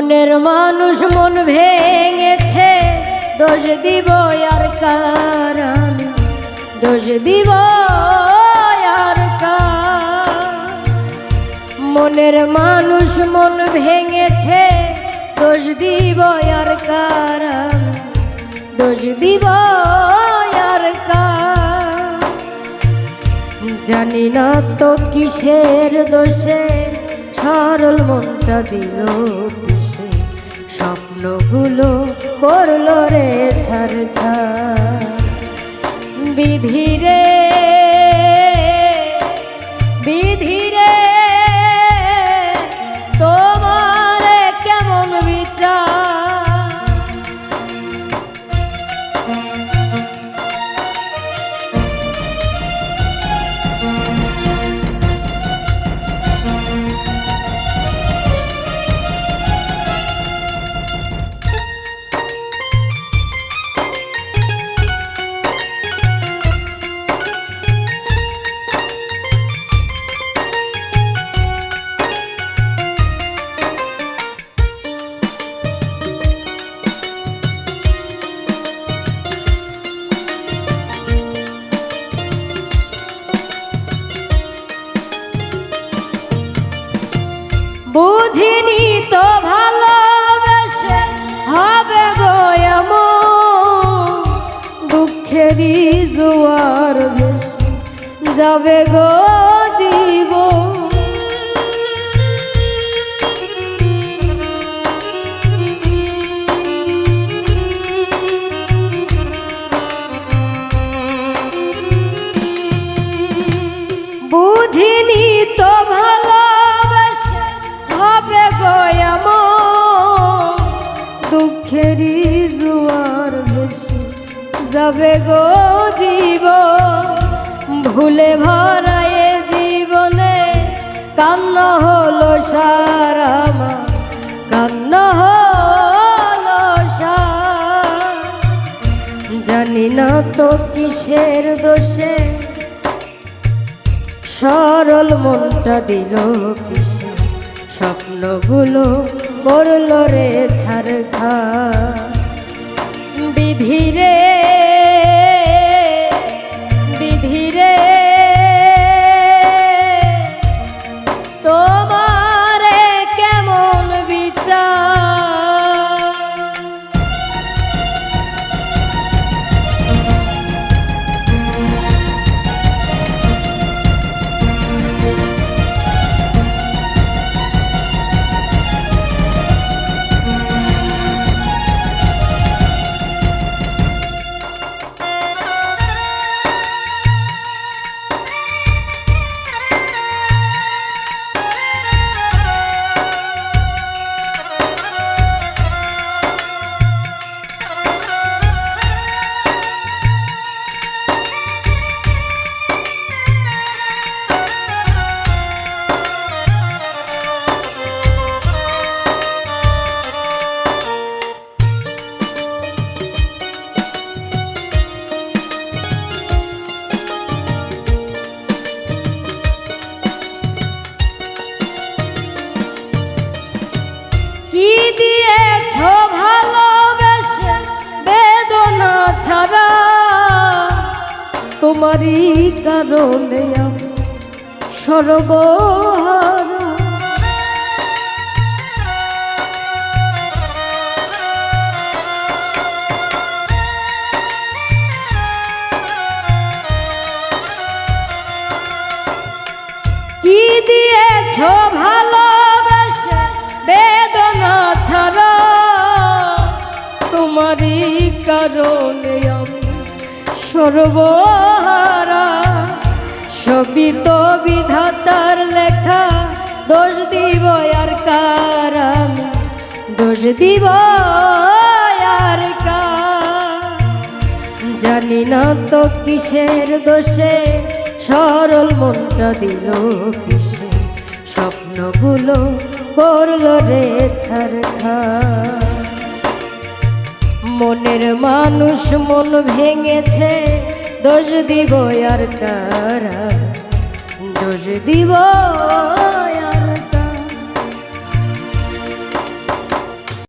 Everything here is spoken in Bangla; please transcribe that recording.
মনের মানুষ মন ভেঙেছে, দোষ দিব আর কার আমি, দোষ দিব আর কার। মনের মানুষ মন ভেঙেছে, দোষ দিব আর কার আমি, দোষ দিব আর কার। জানি না তো কিসের দোষে সরল মনটা দিল পিছে, স্বপ্নগুলো করলো রে ছারখার। বিধিরে বিধিরে তোমার কেমন বিচার। বুঝিনি তো ভালোবেসে হবে গো এমন, দুঃখেরই জোয়ার ভেসে যাবে গো জীবন। বুঝিনি তো ভালোবেসে হবে গো এমন, দুঃখেরই জোয়ার ভেসে যাবে গো জীবন। ভুলে ভরা এ জীবনে কান্না হলো সারা আমার, কান্না হলো সার। জানি না তো কিসের দোষে সরল মনটা দিল পিছে, স্বপ্নগুলো করলো রে ছারখার। বিধিরে বিধিরে তোমার কেমন বিচার। কি দিয়েছ ভালোবেসে বেদনা ছাড়া, তোমারই কারণে আমি সর্বহারা। কি দিয়েছ ভালোবেসে বেদনা ছাড়া, তোমারই কারণে আমি সর্বহারা। সবই তো বিধাতার লেখা, দোষ দিব আর কার আমি, দোষ দিব আর কার। জানি না তো কিসের দোষে সরল মনটা দিল পিছে, স্বপ্নগুলো করলো রে ছারখার। মনের মানুষ মন ভেঙেছে, দোষ দিব আর কার, দোষ দিব